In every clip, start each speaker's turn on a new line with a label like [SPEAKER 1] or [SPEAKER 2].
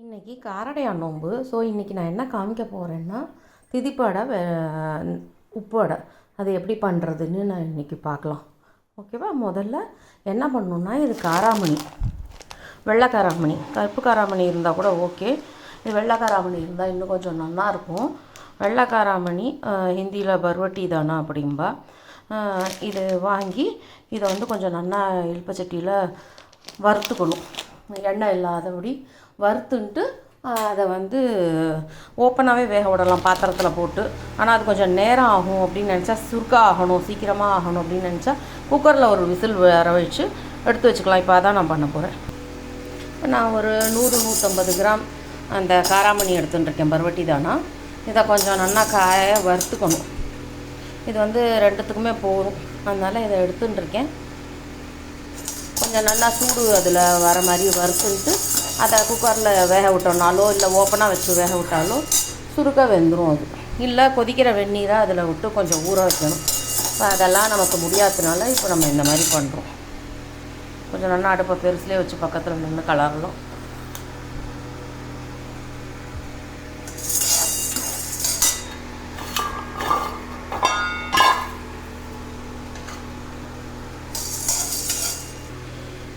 [SPEAKER 1] இன்றைக்கி காரடையான் நோன்பு. ஸோ இன்றைக்கி நான் என்ன காமிக்க போகிறேன்னா திதிப்படை உப்படை அது எப்படி பண்ணுறதுன்னு நான் இன்றைக்கி பார்க்கலாம். ஓகேவா? முதல்ல என்ன பண்ணணுன்னா, இது காராமணி, வெள்ளை காராமணி, கருப்பு காராமணி இருந்தால் கூட ஓகே. இது வெள்ளை காராமணி இருந்தால் இன்னும் கொஞ்சம் நல்லாயிருக்கும். வெள்ளை காராமணி ஹிந்தியில் பர்வட்டி தானா அப்படிம்பா. இது வாங்கி இதை கொஞ்சம் நல்லா இழுப்பச்சட்டியில் வறுத்துக்கணும், எண்ணெய் இல்லாதபடி வறுத்துன்ட்டு அதை ஓப்பனாகவே வேக விடலாம் பாத்திரத்தில் போட்டு. ஆனால் அது கொஞ்சம் நேரம் ஆகும் அப்படின்னு நினச்சா, சுருக்காக ஆகணும், சீக்கிரமாக ஆகணும் அப்படின்னு நினச்சா குக்கரில் ஒரு விசில் வர வச்சு எடுத்து வச்சுக்கலாம். இப்போ அதான் நான் பண்ண போகிறேன். இப்போ நான் ஒரு 100-150 கிராம் அந்த காராமணி எடுத்துட்டுருக்கேன், பருவட்டி தானா. இதை கொஞ்சம் நல்லா காய வறுத்துக்கணும். இது ரெண்டுத்துக்குமே போகும், அதனால் இதை எடுத்துட்டுருக்கேன். கொஞ்சம் நல்லா சூடு அதில் வர மாதிரி வறுத்துன்ட்டு அதை குக்கரில் வேக விட்டோம்னாலோ இல்லை ஓப்பனாக வச்சு வேக விட்டாலோ சுருக்க வெந்துடும். அது இல்லை கொதிக்கிற வெந்நீரை அதில் விட்டு கொஞ்சம் ஊற வைக்கணும். இப்போ அதெல்லாம் நமக்கு முடியாததுனால இப்போ நம்ம இந்த மாதிரி பண்ணுறோம். கொஞ்சம் நல்லா அடுப்பை பெருசுலேயே வச்சு பக்கத்தில் நின்று கலரலாம்.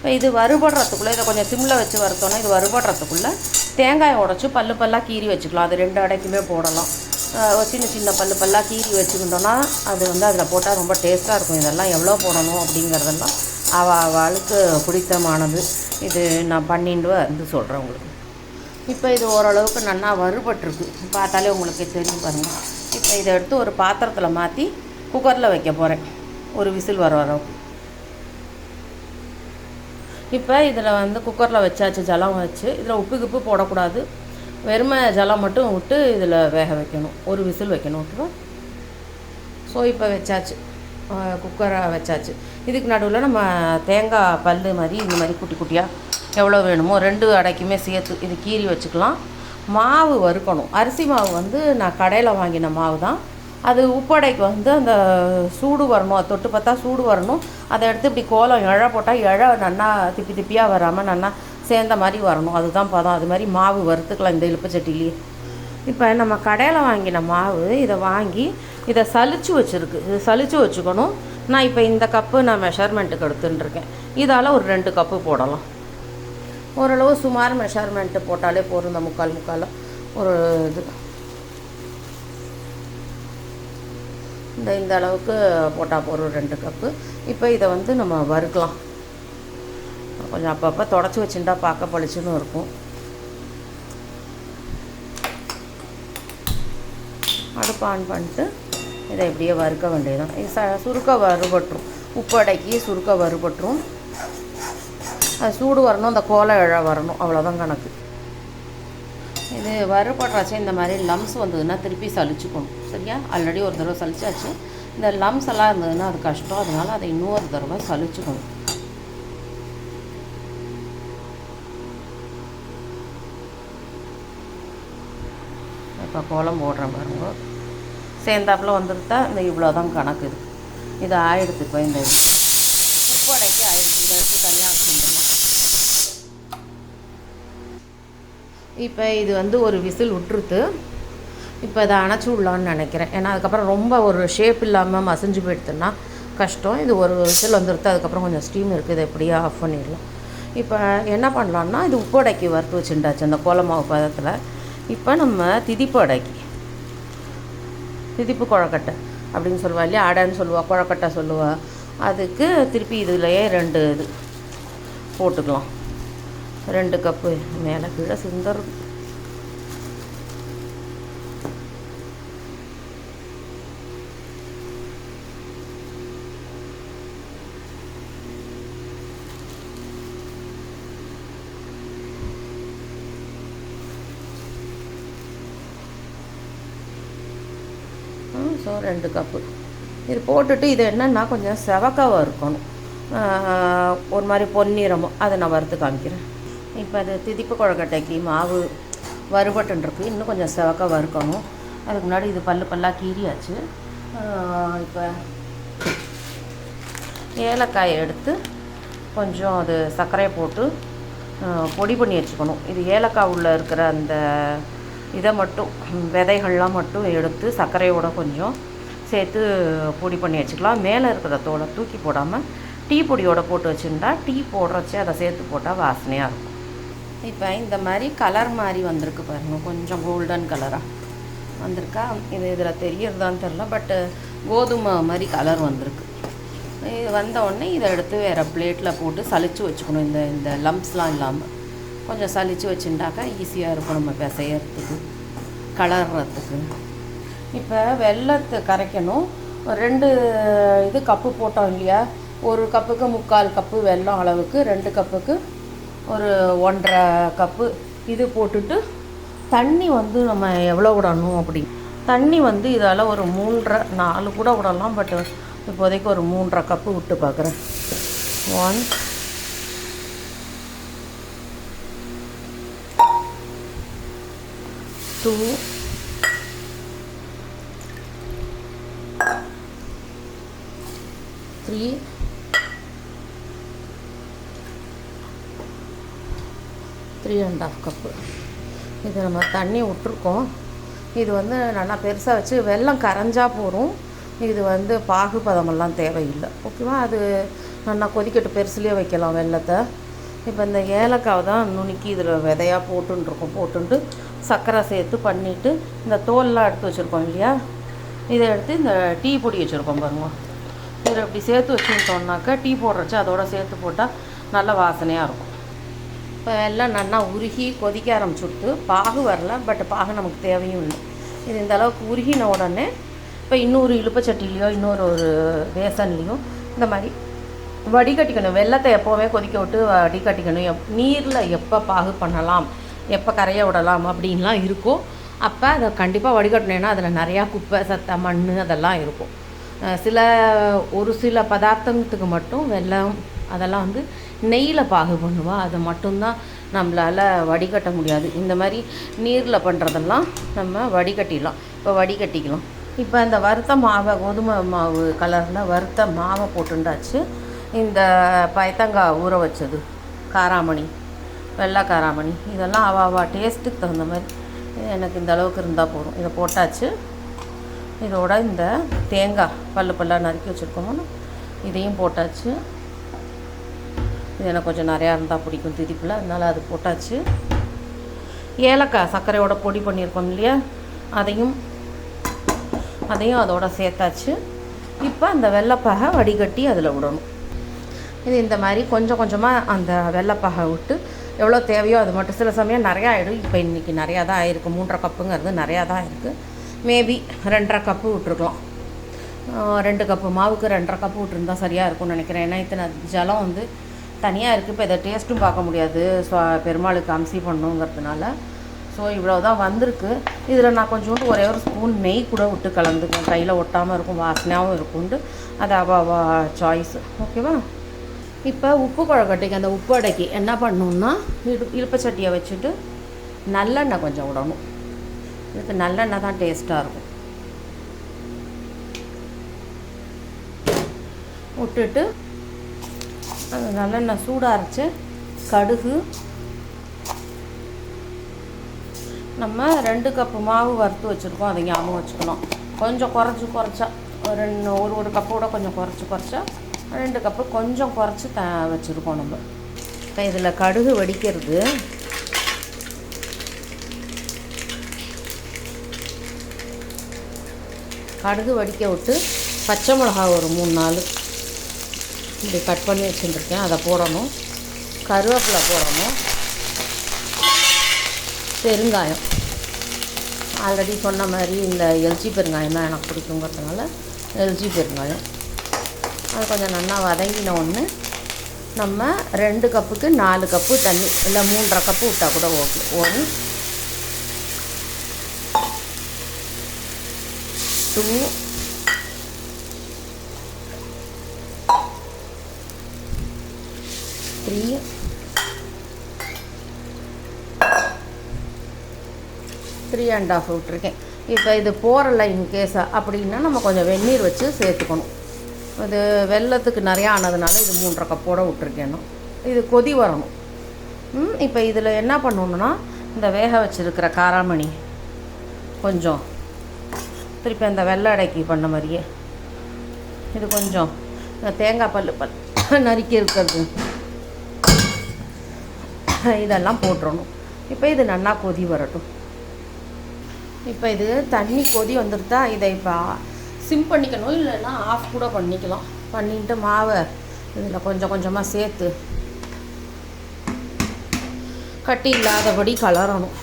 [SPEAKER 1] இப்போ இது வறுபடுறதுக்குள்ளே இதை கொஞ்சம் சிம்மில் வச்சு வறுத்தோன்னா இது வறுபடுறதுக்குள்ளே தேங்காயை உடச்சி பல்லாக கீறி வச்சுக்கலாம். அது 2 அடைக்குமே போடலாம். சின்ன சின்ன பல்லாக கீறி வச்சுக்கிட்டோன்னா அது அதில் போட்டால் ரொம்ப டேஸ்ட்டாக இருக்கும். இதெல்லாம் எவ்வளோ போடணும் அப்படிங்கிறதெல்லாம் அவளுக்கு பிடித்தமானது. இது நான் பண்ணிட்டு சொல்கிறேன் உங்களுக்கு. இப்போ இது ஓரளவுக்கு நல்லா வறுபட்டுருக்கு, பார்த்தாலே உங்களுக்கு தெரியும் பாருங்கள். இப்போ இதை எடுத்து ஒரு பாத்திரத்தில் மாற்றி குக்கரில் வைக்க போகிறேன், ஒரு விசில் வர அளவுக்கு. இப்போ இதில் குக்கரில் வச்சாச்சு, ஜலம் வச்சு. இதில் உப்பு போடக்கூடாது, வெறுமை ஜலம் மட்டும் விட்டு இதில் வேக வைக்கணும், ஒரு விசில் வைக்கணும். ஓகேவா? ஸோ இப்போ வச்சாச்சு, குக்கரை வச்சாச்சு. இதுக்கு நடுவில் நம்ம தேங்காய் பல் மாதிரி இந்த மாதிரி குட்டி குட்டியாக எவ்வளோ வேணுமோ 2 அடைக்குமே சேர்த்து இது கீறி வச்சுக்கலாம். மாவு வறுக்கணும். அரிசி மாவு நான் கடையில் வாங்கின மாவு தான். அது உப்படைக்கு அந்த சூடு வரணும், அது தொட்டு பார்த்தா சூடு வரணும். அதை எடுத்து இப்படி கோலம் இழை போட்டால் இழை நல்லா திப்பியாக வராமல் நல்லா சேர்ந்த மாதிரி வரணும். அதுதான் பதம். அது மாதிரி மாவு வறுத்துக்கலாம் இந்த இழுப்புச்சட்டிலேயே. இப்போ நம்ம கடையில் வாங்கின மாவு இதை வாங்கி இதை சலிச்சு வச்சுருக்கு. இது சலிச்சு வச்சுக்கணும். நான் இப்போ இந்த கப்பு நான் மெஷர்மெண்ட்டுக்கு எடுத்துட்டுருக்கேன். இதால் ஒரு 2 கப்பு போடலாம். ஓரளவு சுமார் மெஷர்மெண்ட்டு போட்டாலே போதும். இந்த முக்கால் ஒரு இது இந்த அளவுக்கு போட்டால் போகிறோம், 2 கப்பு. இப்போ இதை நம்ம வறுக்கலாம். கொஞ்சம் அப்பப்போ தொடச்சி வச்சுட்டா பார்க்க பளிச்சுன்னு இருக்கும். அடுப்பு ஆன் பண்ணிட்டு இதை இப்படியே வறுக்க வேண்டியதுதான். இது சுருக்க வறுபட்டுரும், உப்படைக்கு சுருக்க வறுபட்டுரும். அது சூடு வரணும், அந்த கோலை இழை வரணும், அவ்வளோதான் கணக்கு. இது வறுபடுறாச்சு. இந்த மாதிரி லம்ஸ் வந்ததுன்னா திருப்பி சலிச்சுக்கணும். சரியா? ஆல்ரெடி ஒரு தடவை சலிச்சாச்சு. இந்த லம்ஸ் எல்லாம் இருந்ததுன்னா அது கஷ்டம், அதனால் அதை இன்னொரு தடவை சலிச்சுக்கணும். இப்போ கோலம் போடுறேன் பாருங்க. சேர்ந்தாப்பில் வந்துருத்தா இந்த இவ்வளோதான் கணக்கு. இது ஆயிடுத்து. இப்போ இந்த உப்படைக்கு ஆயிடுச்சு. இதை எடுத்து தனியாக வச்சுருந்தோம். இப்போ இது ஒரு விசில் விட்டுருத்து. இப்போ இதை அணைச்சி விடலான்னு நினைக்கிறேன். ஏன்னா அதுக்கப்புறம் ரொம்ப ஒரு ஷேப் இல்லாமல் மசிஞ்சு போயிடுதுன்னா கஷ்டம். இது ஒரு விசில் வந்துடுத்து. அதுக்கப்புறம் கொஞ்சம் ஸ்டீம் இருக்குது, இதை எப்படியே ஆஃப் பண்ணிடலாம். இப்போ என்ன பண்ணலான்னா, இது உப்படைக்கு வறுத்து வச்சுட்டாச்சு அந்த கோலமாவு பதத்தில். இப்போ நம்ம திதிப்பு கொழக்கட்டை அப்படின்னு சொல்லுவா இல்லையா, அடைன்னு சொல்லுவாள், கொழக்கட்டை சொல்லுவாள். அதுக்கு திருப்பி இதுலையே 2 இது போட்டுக்கலாம். 2 கப்பு மேலே கீழே சிந்தரும். ஸோ 2 கப்பு இது போட்டுட்டு இது என்னென்னா கொஞ்சம் செவக்காக இருக்கணும், ஒரு மாதிரி பொன்னிறமும். அதை நான் வறுத்து காமிக்கிறேன். இப்போ அது திதிப்பு கொழக்கட்டைக்கு மாவு வறுபட்டுருக்கு. இன்னும் கொஞ்சம் செவக்காக வறுக்கணும். அதுக்கு முன்னாடி இது பல்லாக கீறியாச்சு. இப்போ ஏலக்காயை எடுத்து கொஞ்சம் அது சர்க்கரையை போட்டு பொடி பண்ணி வச்சுக்கணும். இது ஏலக்காய் உள்ளே இருக்கிற அந்த இதை மட்டும் விதைகள்லாம் மட்டும் எடுத்து சர்க்கரையோட கொஞ்சம் சேர்த்து பொடி பண்ணி வச்சுக்கலாம். மேலே இருக்கிற தோலை தூக்கி போடாமல் டீ பொடியோடு போட்டு வச்சுருந்தா டீ போடுறச்சே அதை சேர்த்து போட்டால் வாசனையாக இருக்கும். இப்போ இந்த மாதிரி கலர் மாதிரி வந்திருக்கு பாருங்கள், கொஞ்சம் கோல்டன் கலராக வந்திருக்கா. இதில் தெரியறதான்னு தெரில, பட்டு கோதுமை மாதிரி கலர் வந்திருக்கு. இது வந்த உடனே இதை எடுத்து வேறு பிளேட்டில் போட்டு சலித்து வச்சுக்கணும். இந்த லம்ப்ஸ்லாம் இல்லாமல் கொஞ்சம் சலித்து வச்சுட்டாக்கா ஈஸியாக இருக்கும் நம்ம பிசையறதுக்கு கலர்றதுக்கு. இப்போ வெல்லத்தை கரைக்கணும். 2 இது கப்பு போட்டோம் இல்லையா, 1 கப்புக்கு 3/4 கப்பு வெல்லம் அளவுக்கு, 2 கப்புக்கு ஒரு 1.5 கப்பு இது போட்டுட்டு தண்ணி வந்து நம்ம எவ்வளோ விடணும் அப்படி தண்ணி வந்து இதால் ஒரு 3.5 4 கூட விடலாம். பட் இப்போதைக்கு ஒரு 3.5 கப்பு விட்டு பார்க்குறேன். 1 2 3 3.5 கப்பு இது நம்ம தண்ணி விட்டுருக்கோம். இது வந்து நல்லா பெருசாக வச்சு வெல்லம் கரைஞ்சா போகிறோம். இது வந்து பாகு பதமெல்லாம் தேவையில்லை. ஓகேவா, அது நல்லா கொதிக்கட்டு பெருசுலேயே வைக்கலாம் வெல்லத்தை. இப்போ இந்த ஏலக்காவை தான் நுணுக்கி இதில் விதையாக போட்டுட்டு சர்க்கரை சேர்த்து பண்ணிவிட்டு இந்த தோல்லாம் எடுத்து வச்சுருக்கோம் இல்லையா, இதை எடுத்து இந்த டீ பொடி வச்சுருக்கோம் பாருங்க, இதில் இப்படி சேர்த்து வச்சுக்கிட்டோம்னாக்கா டீ போடுறச்சு அதோட சேர்த்து போட்டால் நல்ல வாசனையாக இருக்கும். இப்போ எல்லாம் நல்லா உருகி கொதிக்க ஆரம்பிச்சுட்டு பாகு வரல, பட் பாகு நமக்கு தேவையும் இல்லை. இது இந்த அளவுக்கு உருகின உடனே இப்போ இன்னொரு இழுப்பச்சட்டிலையோ இன்னொரு பேசன்லேயும் இந்த மாதிரி வடிகட்டிக்கணும். வெல்லத்தை எப்போவுமே கொதிக்க விட்டு வடிகட்டிக்கணும். நீரில் எப்போ பாகு பண்ணலாம், எப்போ கரைய விடலாம் அப்படின்லாம் இருக்கும். அப்போ அதை கண்டிப்பாக வடிகட்டினேன்னா அதில் நிறையா குப்பை சத்தை மண் அதெல்லாம் இருக்கும். ஒரு சில பதார்த்தத்துக்கு மட்டும் வெல்லம் அதெல்லாம் வந்து நெய்யில் பாகு பண்ணுவா, அதை மட்டும்தான் நம்மளால் வடிகட்ட முடியாது. இந்த மாதிரி நீரில் பண்ணுறதெல்லாம் நம்ம வடிகட்டிடலாம். இப்போ வடிகட்டிக்கலாம். இப்போ இந்த வறுத்த மாவை கோதுமை மாவு கலரில் வறுத்த மாவை போட்டுண்டாச்சு. இந்த பயத்தங்காய் ஊற வச்சது, காராமணி, வெள்ளை காராமணி, இதெல்லாம் அவா டேஸ்ட்டுக்கு தகுந்த மாதிரி எனக்கு இந்த அளவுக்கு இருந்தால் போதும். இதை போட்டாச்சு. இதோட இந்த தேங்காய் பல்லாக நறுக்கி வச்சுருக்கோமோ இதையும் போட்டாச்சு. இது எனக்கு கொஞ்சம் நிறையா இருந்தால் பிடிக்கும் திதிப்பில், அதனால் அது போட்டாச்சு. ஏலக்காய் சர்க்கரையோட பொடி பண்ணியிருக்கோம் இல்லையா, அதையும் அதோட சேர்த்தாச்சு. இப்போ அந்த வெள்ளைப்பாகை வடிகட்டி அதில் விடணும். இது இந்த மாதிரி கொஞ்சம் கொஞ்சமாக அந்த வெள்ளைப்பாகை விட்டு எவ்வளோ தேவையோ அது மட்டும். சில சமயம் நிறையா ஆகிடும். இப்போ இன்றைக்கி நிறையா தான் ஆகிருக்கு, 3.5 கப்புங்கிறது நிறையா தான் இருக்குது. Maybe 2.5 cup விட்டுருக்கலாம். 2 கப்பு மாவுக்கு 2.5 கப்பு விட்டுருந்தா சரியாக இருக்கும்னு நினைக்கிறேன். ஏன்னா இத்தனை ஜலம் வந்து தனியாக இருக்குது. இப்போ இதை டேஸ்ட்டும் பார்க்க முடியாது, பெருமாளுக்கு அம்சி பண்ணுங்கிறதுனால. ஸோ இவ்வளோ தான் வந்திருக்கு. இதில் நான் கொஞ்சோண்டு ஒரே ஒரு ஸ்பூன் நெய் கூட விட்டு கலந்துக்குவேன், கையில் ஒட்டாமல் இருக்கும், வாசனையாகவும் இருக்கும்ட்டு. அது அவா சாய்ஸ். ஓகேவா. இப்போ உப்பு குழக்கட்டைக்கு அந்த உப்பு அடைக்கி என்ன பண்ணணுன்னா இழுப்பச்சட்டியை வச்சுட்டு நல்லெண்ணெய் கொஞ்சம் விடணும். இதுக்கு நல்லெண்ணெய் தான் டேஸ்ட்டாக இருக்கும். விட்டுட்டு அது நல்லெண்ணெய் சூடாக அரைச்சி கடுகு, நம்ம 2 கப்பு மாவு வறுத்து வச்சுருக்கோம், அதை ஞாபகம் வச்சுக்கணும். கொஞ்சம் குறைச்சா ஒரு கப்போட கொஞ்சம் குறைச்சா 2 கப்பு கொஞ்சம் குறைச்சி வச்சுருக்கோம் நம்ம. இப்போ இதில் கடுகு வெடிக்கிறது. கடுகு வடிக்க விட்டு பச்சை மிளகா ஒரு 3-4 இப்படி கட் பண்ணி வச்சுருக்கேன், அதை போடணும். கருவேப்பிலை போடணும். பெருங்காயம் ஆல்ரெடி சொன்ன மாதிரி இந்த எல்ஜி பெருங்காயம் தான் எனக்கு பிடிக்குங்கிறதுனால எல்ஜி பெருங்காயம். அது கொஞ்சம் நல்லா வதங்கின ஒன்று நம்ம 2 கப்புக்கு 4 கப்பு தண்ணி, இல்லை 3.5 கப்பு விட்டால் கூட ஓகே. 1 2 3 3.5 விட்டுருக்கேன். இப்போ இது போகிறல இன்கேஸா அப்படின்னா நம்ம கொஞ்சம் வெந்நீர் வச்சு சேர்த்துக்கணும். இது வெல்லத்துக்கு நிறையா ஆனதுனால இது 3.5 கப்போடு விட்டுருக்கேன். இது கொதி வரணும். இப்போ இதில் என்ன பண்ணணுன்னா இந்த வேக வச்சுருக்கிற காராமணி கொஞ்சம் திருப்பி அந்த வெள்ளை அடைக்கி பண்ண மாதிரியே இது கொஞ்சம் தேங்காய் பல் நறுக்கி இருக்கிறது இதெல்லாம் போட்டுறணும். இப்போ இது நல்லா கொதி வரட்டும். இப்போ இது தண்ணி கொதி வந்துடுதா, இதை இப்போ சிம் பண்ணிக்கணும், இல்லைன்னா ஆஃப் கூட பண்ணிக்கலாம். பண்ணிட்டு மாவை இதில் கொஞ்சம் கொஞ்சமாக சேர்த்து கட்டி இல்லாதபடி கலரணும்.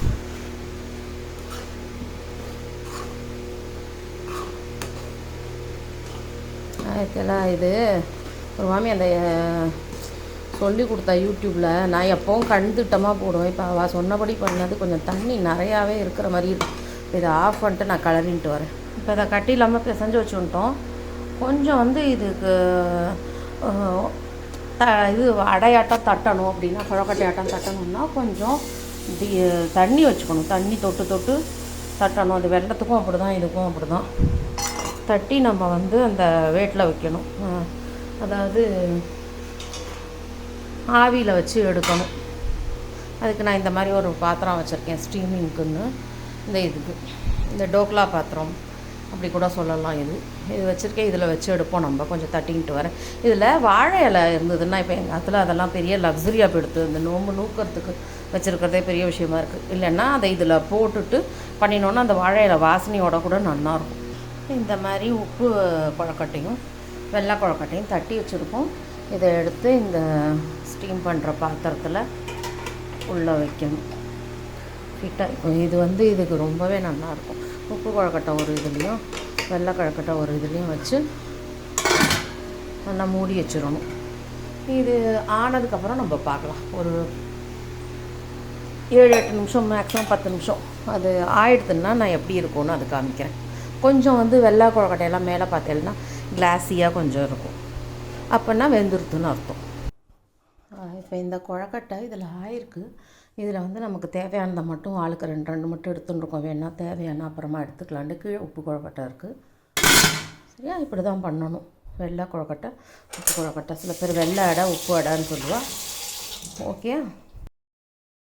[SPEAKER 1] இதெல்லாம் இது ஒரு மாமி அந்த சொல்லி கொடுத்தா யூடியூப்பில். நான் எப்போவும் கண்டுட்டமாக போடுவேன். இப்போ அவள் சொன்னபடி பண்ணது கொஞ்சம் தண்ணி நிறையாவே இருக்கிற மாதிரி இருக்கும். இதை ஆஃப் பண்ணிட்டு நான் கலரின்ட்டு வரேன். இப்போ இதை கட்டி இல்லாமல் பிசைஞ்சு வச்சுட்டோம். கொஞ்சம் வந்து இதுக்கு இது அடையாட்டம் தட்டணும் அப்படின்னா, குழக்கட்டையாட்டம் தட்டணும்னா கொஞ்சம் தண்ணி வச்சுக்கணும். தண்ணி தொட்டு தொட்டு தட்டணும். அது வெள்ளத்துக்கும் அப்படி தான், இதுக்கும் அப்படி தான் தட்டி நம்ம வந்து அந்த வேட்டில் வைக்கணும். அதாவது ஆவியில் வச்சு எடுக்கணும். அதுக்கு நான் இந்த மாதிரி ஒரு பாத்திரம் வச்சுருக்கேன், ஸ்டீமிங்க்குன்னு. இதுக்கு இந்த டோக்லா பாத்திரம் அப்படி கூட சொல்லலாம். இது வச்சுருக்கேன். இதில் வச்சு எடுப்போம். நம்ம கொஞ்சம் தட்டிக்கிட்டு வரேன். இதில் வாழை இலை இருந்ததுன்னா, இப்போ எங்கள் இடத்துல அதெல்லாம் பெரிய லக்ஸுரியாக போயிடுது. இந்த நோம்பு நூக்கிறதுக்கு வச்சுருக்கிறதே பெரிய விஷயமா இருக்குது. இல்லைன்னா அதை இதில் போட்டுட்டு பண்ணினோன்னா அந்த வாழை இலை வாசனையோட கூட நல்லாயிருக்கும். இந்த மாதிரி உப்பு கொழக்கட்டையும் வெள்ளை கொழக்கட்டையும் தட்டி வச்சுருக்கோம். இதை எடுத்து இந்த ஸ்டீம் பண்ணுற பாத்திரத்தில் உள்ளே வைக்கணும். ஃபிட்டாக இருக்கும். இது வந்து இதுக்கு ரொம்பவே நல்லாயிருக்கும். உப்பு கொழக்கட்டை ஒரு இதுலேயும் வெள்ளை கொழக்கட்டை ஒரு இதுலேயும் வச்சு நல்லா மூடி வச்சிடணும். இது ஆனதுக்கப்புறம் நம்ம பார்க்கலாம். ஒரு 7-8 நிமிஷம், மேக்ஸிமம் 10 நிமிஷம் அது ஆயிடுதுன்னா நான் எப்படி இருக்கும்னு அது காமிக்கிறேன். கொஞ்சம் வந்து வெள்ளை கொழக்கட்டையெல்லாம் மேலே பார்த்தேன்னா கிளாஸியாக கொஞ்சம் இருக்கும். அப்படின்னா வெந்துருத்துன்னு அர்த்தம். இப்போ இந்த கொழக்கட்டை இதில் ஆயிருக்கு. இதில் வந்து நமக்கு தேவையானதை மட்டும் ஆளுக்கு 2 மட்டும் எடுத்துட்டுருக்கோம். வேணால் தேவையான அப்புறமா எடுத்துக்கலான்ட்டு கீழே உப்பு கொழக்கட்டை இருக்குது. சரியா? இப்படி தான் பண்ணணும். வெள்ளை கொழக்கட்டை, உப்பு கொழக்கட்டை. சில பேர் வெள்ளை அடை உப்பு அடைன்னு சொல்லுவாள். ஓகே.